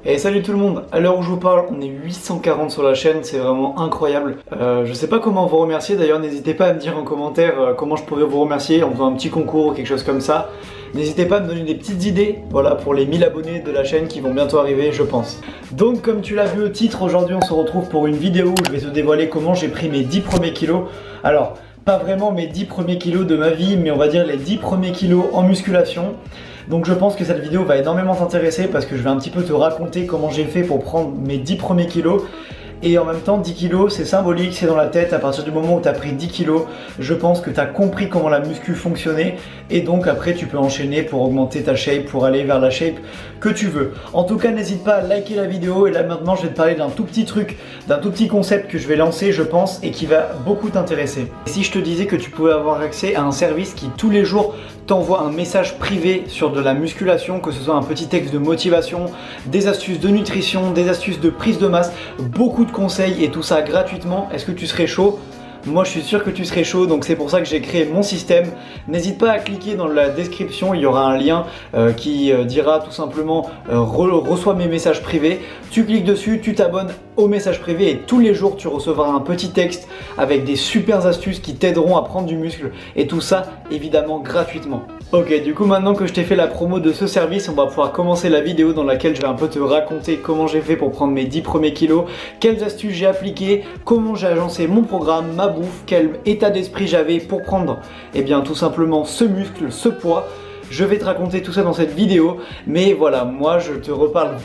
Et salut tout le monde, à l'heure où je vous parle, on est 840 sur la chaîne, c'est vraiment incroyable. Je sais pas comment vous remercier, d'ailleurs n'hésitez pas à me dire en commentaire comment je pourrais vous remercier en faisant un petit concours ou quelque chose comme ça. N'hésitez pas à me donner des petites idées, voilà, pour les 1000 abonnés de la chaîne qui vont bientôt arriver, je pense. Donc comme tu l'as vu au titre, aujourd'hui on se retrouve pour une vidéo où je vais te dévoiler comment j'ai pris mes 10 premiers kilos. Alors, pas vraiment mes 10 premiers kilos de ma vie, mais on va dire les 10 premiers kilos en musculation. Donc je pense que cette vidéo va énormément t'intéresser parce que je vais un petit peu te raconter comment j'ai fait pour prendre mes 10 premiers kilos. Et en même temps 10 kilos c'est symbolique, c'est dans la tête. À partir du moment où tu as pris 10 kilos, je pense que tu as compris comment la muscu fonctionnait. Et donc après tu peux enchaîner pour augmenter ta shape, pour aller vers la shape que tu veux. En tout cas n'hésite pas à liker la vidéo. Et là maintenant je vais te parler d'un tout petit truc, d'un tout petit concept que je vais lancer je pense et qui va beaucoup t'intéresser. Si je te disais que tu pouvais avoir accès à un service qui tous les jours t'envoie un message privé sur de la musculation, que ce soit un petit texte de motivation, des astuces de nutrition, des astuces de prise de masse, beaucoup de conseils et tout ça gratuitement, est-ce que tu serais chaud ? Moi je suis sûr que tu serais chaud, donc c'est pour ça que j'ai créé mon système. N'hésite pas à cliquer dans la description, il y aura un lien qui dira tout simplement reçois mes messages privés. Tu cliques dessus, tu t'abonnes au message privé et tous les jours tu recevras un petit texte avec des super astuces qui t'aideront à prendre du muscle et tout ça évidemment gratuitement. Ok, du coup maintenant que je t'ai fait la promo de ce service, on va pouvoir commencer la vidéo dans laquelle je vais un peu te raconter comment j'ai fait pour prendre mes 10 premiers kilos, quelles astuces j'ai appliquées, comment j'ai agencé mon programme, ma bouffe, quel état d'esprit j'avais pour prendre tout simplement ce muscle, ce poids. Je vais te raconter tout ça dans cette vidéo, mais voilà, moi je te reparle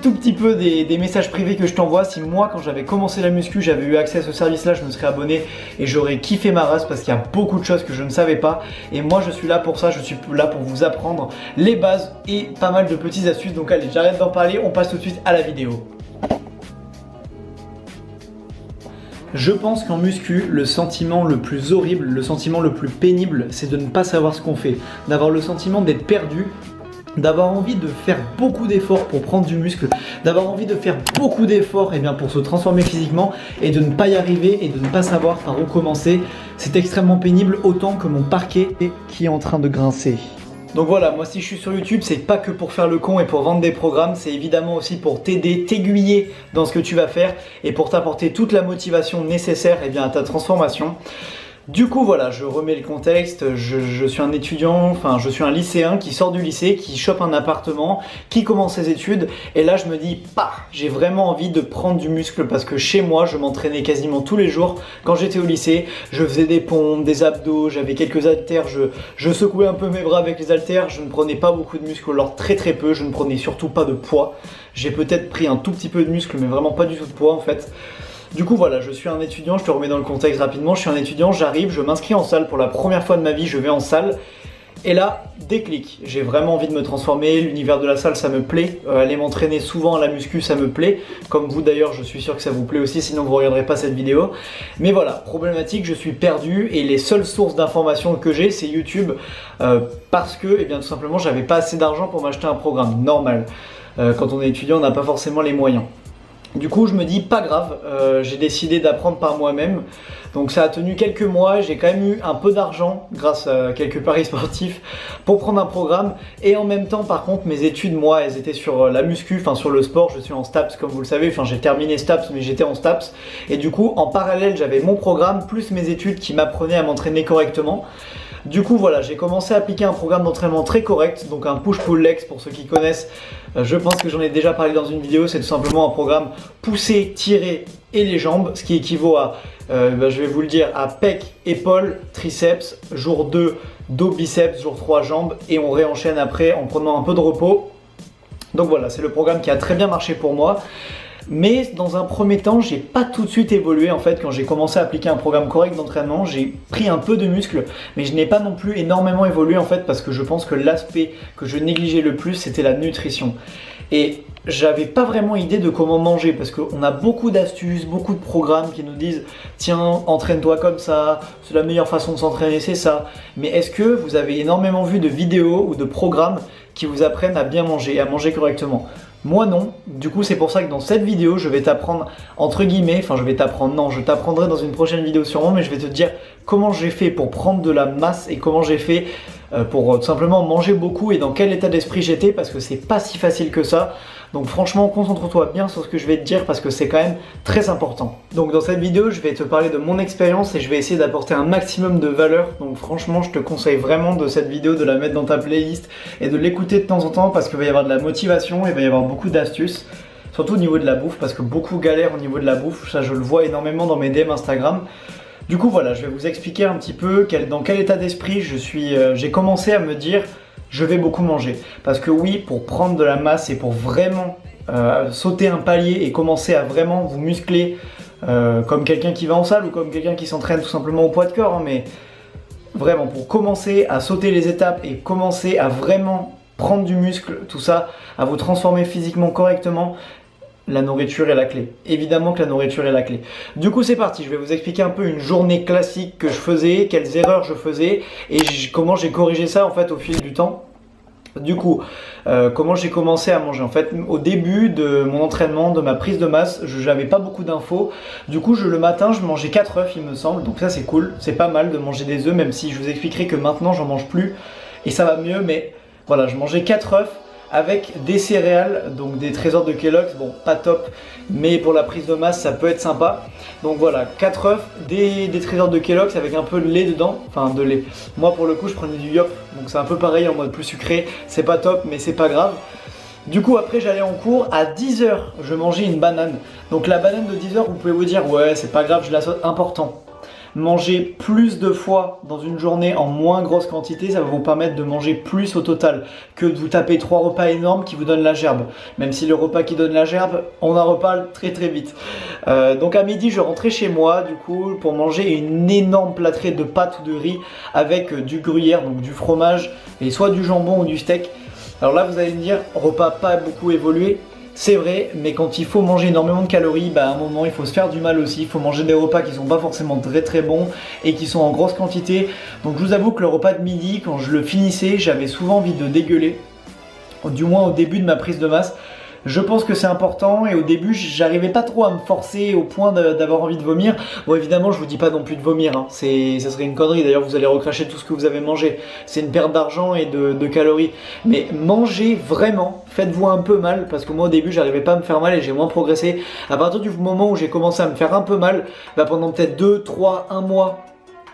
tout petit peu des messages privés que je t'envoie. Si moi quand j'avais commencé la muscu j'avais eu accès à ce service là, je me serais abonné et j'aurais kiffé ma race parce qu'il y a beaucoup de choses que je ne savais pas et moi je suis là pour ça, je suis là pour vous apprendre les bases et pas mal de petites astuces. Donc allez, j'arrête d'en parler, on passe tout de suite à la vidéo. Je pense qu'en muscu, le sentiment le plus horrible, le sentiment le plus pénible, c'est de ne pas savoir ce qu'on fait, d'avoir le sentiment d'être perdu, d'avoir envie de faire beaucoup d'efforts pour prendre du muscle, d'avoir envie de faire beaucoup d'efforts pour se transformer physiquement et de ne pas y arriver et de ne pas savoir par où commencer. C'est extrêmement pénible, autant que mon parquet qui est en train de grincer. Donc voilà, moi si je suis sur YouTube, c'est pas que pour faire le con et pour vendre des programmes, c'est évidemment aussi pour t'aider, t'aiguiller dans ce que tu vas faire et pour t'apporter toute la motivation nécessaire à ta transformation. Du coup voilà, je remets le contexte, je suis un étudiant, je suis un lycéen qui sort du lycée, qui chope un appartement, qui commence ses études et là je me dis, j'ai vraiment envie de prendre du muscle parce que chez moi je m'entraînais quasiment tous les jours quand j'étais au lycée, je faisais des pompes, des abdos, j'avais quelques haltères, je secouais un peu mes bras avec les haltères, je ne prenais pas beaucoup de muscle, alors très peu, je ne prenais surtout pas de poids, j'ai peut-être pris un tout petit peu de muscle mais vraiment pas du tout de poids en fait. Du coup voilà, je suis un étudiant, je te remets dans le contexte rapidement, je suis un étudiant, j'arrive, je m'inscris en salle pour la première fois de ma vie, je vais en salle et là, déclic, j'ai vraiment envie de me transformer, l'univers de la salle ça me plaît, aller m'entraîner souvent à la muscu ça me plaît, comme vous d'ailleurs je suis sûr que ça vous plaît aussi sinon vous ne regarderez pas cette vidéo. Mais voilà, problématique, je suis perdu et les seules sources d'informations que j'ai c'est YouTube parce que tout simplement j'avais pas assez d'argent pour m'acheter un programme normal. Quand on est étudiant on n'a pas forcément les moyens. Du coup je me dis pas grave, j'ai décidé d'apprendre par moi-même. Donc ça a tenu quelques mois, j'ai quand même eu un peu d'argent grâce à quelques paris sportifs pour prendre un programme. Et en même temps par contre mes études moi elles étaient sur la muscu, sur le sport, je suis en STAPS comme vous le savez, j'ai terminé STAPS mais j'étais en STAPS. Et du coup en parallèle j'avais mon programme plus mes études qui m'apprenaient à m'entraîner correctement. Du coup voilà, j'ai commencé à appliquer un programme d'entraînement très correct, donc un push-pull-legs pour ceux qui connaissent, je pense que j'en ai déjà parlé dans une vidéo, c'est tout simplement un programme pousser, tirer et les jambes, ce qui équivaut à, je vais vous le dire, à pec, épaules, triceps, jour 2, dos, biceps, jour 3, jambes et on réenchaîne après en prenant un peu de repos. Donc voilà, c'est le programme qui a très bien marché pour moi. Mais dans un premier temps, j'ai pas tout de suite évolué en fait. Quand j'ai commencé à appliquer un programme correct d'entraînement, j'ai pris un peu de muscle, mais je n'ai pas non plus énormément évolué en fait parce que je pense que l'aspect que je négligeais le plus, c'était la nutrition. Et j'avais pas vraiment idée de comment manger parce qu'on a beaucoup d'astuces, beaucoup de programmes qui nous disent tiens, entraîne-toi comme ça, c'est la meilleure façon de s'entraîner, c'est ça. Mais est-ce que vous avez énormément vu de vidéos ou de programmes qui vous apprennent à bien manger et à manger correctement ? Moi non, du coup c'est pour ça que dans cette vidéo je vais t'apprendre entre guillemets, je t'apprendrai dans une prochaine vidéo sûrement, mais je vais te dire comment j'ai fait pour prendre de la masse et comment j'ai fait pour tout simplement manger beaucoup et dans quel état d'esprit j'étais parce que c'est pas si facile que ça. Donc franchement, concentre-toi bien sur ce que je vais te dire parce que c'est quand même très important. Donc dans cette vidéo, je vais te parler de mon expérience et je vais essayer d'apporter un maximum de valeur. Donc franchement, je te conseille vraiment de cette vidéo de la mettre dans ta playlist et de l'écouter de temps en temps parce qu'il va y avoir de la motivation et il va y avoir beaucoup d'astuces. Surtout au niveau de la bouffe, parce que beaucoup galèrent au niveau de la bouffe, ça je le vois énormément dans mes DM Instagram. Du coup voilà, je vais vous expliquer un petit peu dans quel état d'esprit j'ai commencé à me dire je vais beaucoup manger. Parce que oui, pour prendre de la masse et pour vraiment sauter un palier et commencer à vraiment vous muscler comme quelqu'un qui va en salle ou comme quelqu'un qui s'entraîne tout simplement au poids de corps, hein, mais vraiment pour commencer à sauter les étapes et commencer à vraiment prendre du muscle, tout ça, à vous transformer physiquement correctement, la nourriture est la clé. Évidemment que la nourriture est la clé. Du coup, c'est parti. Je vais vous expliquer un peu une journée classique que je faisais, quelles erreurs je faisais et comment j'ai corrigé ça en fait au fil du temps. Du coup, comment j'ai commencé à manger. En fait, au début de mon entraînement, de ma prise de masse, je n'avais pas beaucoup d'infos. Du coup, le matin, je mangeais 4 œufs, il me semble. Donc ça, c'est cool. C'est pas mal de manger des œufs, même si je vous expliquerai que maintenant, j'en mange plus. Et ça va mieux, mais voilà, je mangeais 4 œufs avec des céréales, donc des trésors de Kellogg's, bon pas top, mais pour la prise de masse ça peut être sympa. Donc voilà, 4 œufs, des trésors de Kellogg's avec un peu de lait dedans, enfin de lait. Moi pour le coup je prenais du yop, donc c'est un peu pareil en mode plus sucré, c'est pas top mais c'est pas grave. Du coup après j'allais en cours, à 10h je mangeais une banane. Donc la banane de 10h vous pouvez vous dire ouais c'est pas grave je la saute, important. Manger plus de fois dans une journée en moins grosse quantité, ça va vous permettre de manger plus au total que de vous taper 3 repas énormes qui vous donnent la gerbe. Même si le repas qui donne la gerbe, on en reparle très très vite. Donc à midi, je rentrais chez moi du coup pour manger une énorme plâtrée de pâtes ou de riz avec du gruyère, donc du fromage et soit du jambon ou du steak. Alors là, vous allez me dire, repas pas beaucoup évolué. C'est vrai, mais quand il faut manger énormément de calories, à un moment il faut se faire du mal aussi, il faut manger des repas qui sont pas forcément très très bons et qui sont en grosse quantité. Donc je vous avoue que le repas de midi, quand je le finissais, j'avais souvent envie de dégueuler, du moins au début de ma prise de masse. Je pense que c'est important et au début j'arrivais pas trop à me forcer au point d'avoir envie de vomir. Bon évidemment je vous dis pas non plus de vomir, hein. Ça serait une connerie, d'ailleurs vous allez recracher tout ce que vous avez mangé. C'est une perte d'argent et de calories. Mais mangez vraiment, faites-vous un peu mal parce que moi au début j'arrivais pas à me faire mal et j'ai moins progressé. À partir du moment où j'ai commencé à me faire un peu mal, pendant peut-être 2, 3, 1 mois,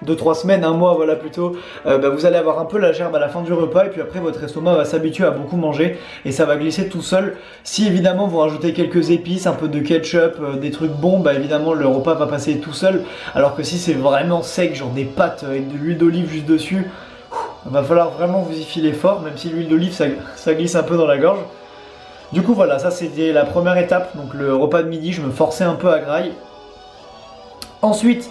2-3 semaines, 1 mois voilà plutôt, vous allez avoir un peu la gerbe à la fin du repas et puis après votre estomac va s'habituer à beaucoup manger et ça va glisser tout seul. Si évidemment vous rajoutez quelques épices, un peu de ketchup, des trucs bons, évidemment le repas va passer tout seul. Alors que si c'est vraiment sec, genre des pâtes avec de l'huile d'olive juste dessus, va falloir vraiment vous y filer fort, même si l'huile d'olive ça glisse un peu dans la gorge. Du coup voilà, ça c'était la première étape, donc le repas de midi je me forçais un peu à graille. Ensuite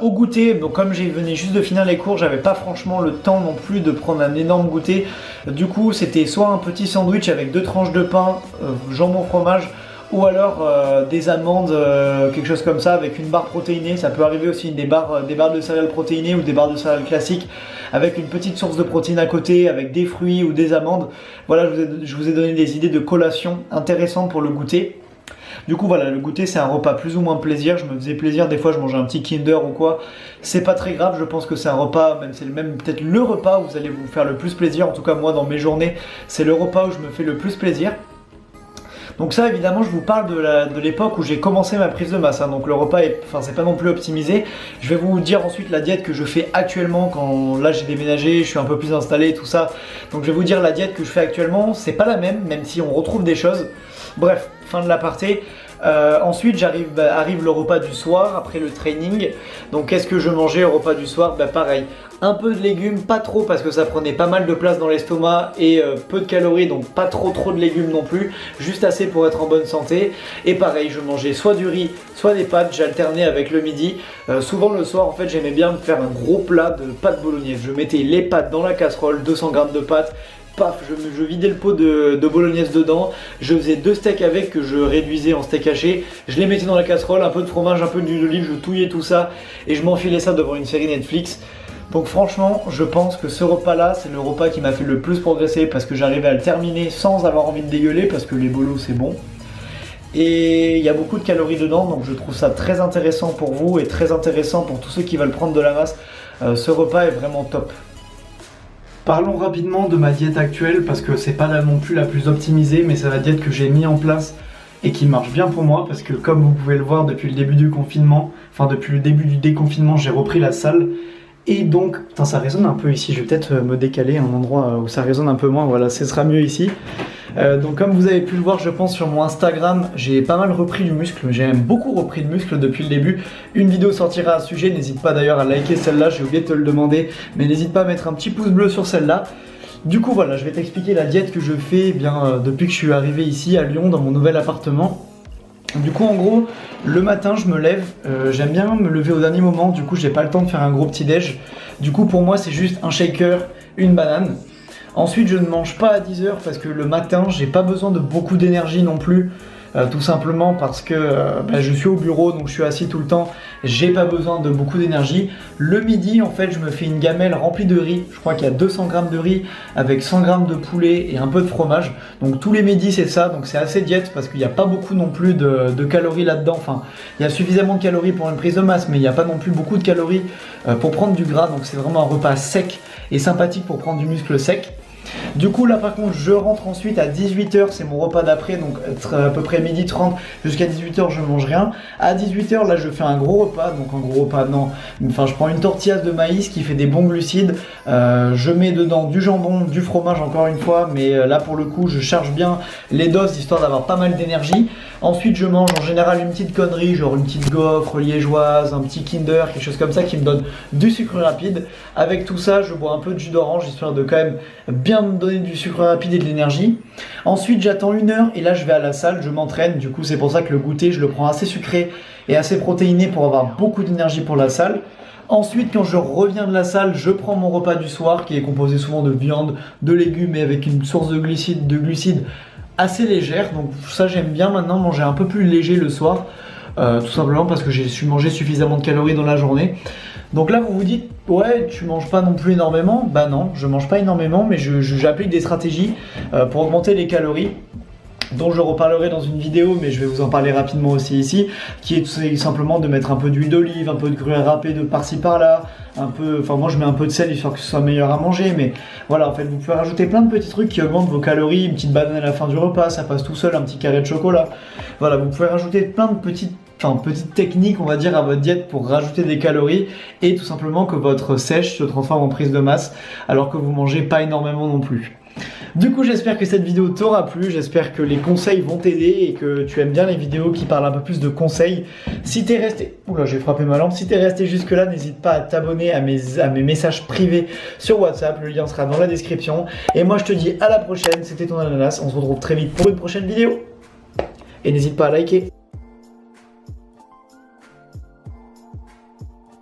au goûter, donc comme j'ai venais juste de finir les cours, j'avais pas franchement le temps non plus de prendre un énorme goûter. Du coup c'était soit un petit sandwich avec 2 tranches de pain, jambon fromage, ou alors des amandes, quelque chose comme ça avec une barre protéinée. Ça peut arriver aussi des barres de céréales protéinées ou des barres de céréales classiques avec une petite source de protéines à côté, avec des fruits ou des amandes. Voilà, je vous ai donné des idées de collation intéressantes pour le goûter. Du coup voilà, le goûter c'est un repas plus ou moins plaisir, je me faisais plaisir, des fois je mangeais un petit Kinder ou quoi, c'est pas très grave, je pense que c'est un repas, c'est même peut-être le repas où vous allez vous faire le plus plaisir, en tout cas moi dans mes journées, c'est le repas où je me fais le plus plaisir. Donc ça évidemment je vous parle de l'époque où j'ai commencé ma prise de masse, hein. Donc le repas c'est pas non plus optimisé. Je vais vous dire ensuite la diète que je fais actuellement quand là j'ai déménagé, je suis un peu plus installé tout ça. Donc je vais vous dire la diète que je fais actuellement, c'est pas la même si on retrouve des choses. Bref, fin de l'aparté. Ensuite arrive le repas du soir après le training. Donc qu'est-ce que je mangeais au repas du soir? Pareil, un peu de légumes, pas trop parce que ça prenait pas mal de place dans l'estomac et peu de calories, donc pas trop de légumes non plus, juste assez pour être en bonne santé. Et pareil, je mangeais soit du riz, soit des pâtes, j'alternais avec le midi. Souvent le soir en fait j'aimais bien me faire un gros plat de pâtes bolognaises. Je mettais les pâtes dans la casserole, 200 g de pâtes. Paf, je vidais le pot de bolognaise dedans, je faisais 2 steaks avec que je réduisais en steak haché, je les mettais dans la casserole, un peu de fromage, un peu d'huile d'olive, je touillais tout ça et je m'enfilais ça devant une série Netflix. Donc franchement, je pense que ce repas-là, c'est le repas qui m'a fait le plus progresser parce que j'arrivais à le terminer sans avoir envie de dégueuler parce que les bolos c'est bon. Et il y a beaucoup de calories dedans, donc je trouve ça très intéressant pour vous et très intéressant pour tous ceux qui veulent prendre de la masse. Ce repas est vraiment top. Parlons rapidement de ma diète actuelle parce que c'est pas là non plus la plus optimisée, mais c'est la diète que j'ai mis en place et qui marche bien pour moi parce que comme vous pouvez le voir depuis le début du confinement, enfin depuis le début du déconfinement, j'ai repris la salle. Et donc, putain, ça résonne un peu ici, je vais peut-être me décaler à un endroit où ça résonne un peu moins, voilà, ce sera mieux ici. Donc comme vous avez pu le voir, je pense, sur mon Instagram, j'ai pas mal repris du muscle, j'ai même beaucoup repris de muscle depuis le début. Une vidéo sortira à ce sujet, n'hésite pas d'ailleurs à liker celle-là, j'ai oublié de te le demander, mais n'hésite pas à mettre un petit pouce bleu sur celle-là. Du coup voilà, je vais t'expliquer la diète que je fais depuis que je suis arrivé ici à Lyon dans mon nouvel appartement. Du coup en gros, le matin je me lève, j'aime bien me lever au dernier moment, du coup j'ai pas le temps de faire un gros petit déj. Du coup pour moi c'est juste un shaker, une banane. Ensuite je ne mange pas à 10h parce que le matin j'ai pas besoin de beaucoup d'énergie non plus. Tout simplement parce que je suis au bureau donc je suis assis tout le temps, j'ai pas besoin de beaucoup d'énergie. Le midi en fait je me fais une gamelle remplie de riz, je crois qu'il y a 200 g de riz avec 100 g de poulet et un peu de fromage. Donc tous les midis c'est ça, donc c'est assez diète parce qu'il n'y a pas beaucoup non plus de calories là-dedans. Enfin il y a suffisamment de calories pour une prise de masse mais il n'y a pas non plus beaucoup de calories pour prendre du gras. Donc c'est vraiment un repas sec et sympathique pour prendre du muscle sec. Du coup là par contre je rentre ensuite à 18h, c'est mon repas d'après, donc à peu près 12h30 jusqu'à 18h je mange rien. À 18h là je fais un gros repas, donc un gros repas non, enfin je prends une tortilla de maïs qui fait des bons glucides, je mets dedans du jambon, du fromage encore une fois, mais là pour le coup je charge bien les doses histoire d'avoir pas mal d'énergie. Ensuite je mange en général une petite connerie, genre une petite gaufre liégeoise, un petit Kinder, quelque chose comme ça qui me donne du sucre rapide. Avec tout ça je bois un peu de jus d'orange histoire de quand même bien me donner du sucre rapide et de l'énergie. Ensuite j'attends 1h et là je vais à la salle, je m'entraîne, du coup c'est pour ça que le goûter je le prends assez sucré et assez protéiné pour avoir beaucoup d'énergie pour la salle. Ensuite quand je reviens de la salle, je prends mon repas du soir qui est composé souvent de viande, de légumes et avec une source de glucides assez légère. Donc ça j'aime bien maintenant manger un peu plus léger le soir, tout simplement parce que j'ai su manger suffisamment de calories dans la journée. Donc là vous vous dites ouais tu manges pas non plus énormément, bah non je mange pas énormément mais j'applique des stratégies pour augmenter les calories dont je reparlerai dans une vidéo mais je vais vous en parler rapidement aussi ici, qui est tout simplement de mettre un peu d'huile d'olive, un peu de gruyère râpée de par-ci par-là, un peu, enfin moi je mets un peu de sel histoire que ce soit meilleur à manger, mais voilà en fait vous pouvez rajouter plein de petits trucs qui augmentent vos calories, une petite banane à la fin du repas, ça passe tout seul, un petit carré de chocolat, voilà vous pouvez rajouter plein de petites techniques on va dire à votre diète pour rajouter des calories et tout simplement que votre sèche se transforme en prise de masse alors que vous mangez pas énormément non plus. Du coup j'espère que cette vidéo t'aura plu, j'espère que les conseils vont t'aider et que tu aimes bien les vidéos qui parlent un peu plus de conseils. Si t'es resté... Oula j'ai frappé ma lampe, si t'es resté jusque là n'hésite pas à t'abonner à mes messages privés sur WhatsApp, le lien sera dans la description. Et moi je te dis à la prochaine, c'était ton ananas, on se retrouve très vite pour une prochaine vidéo. Et n'hésite pas à liker.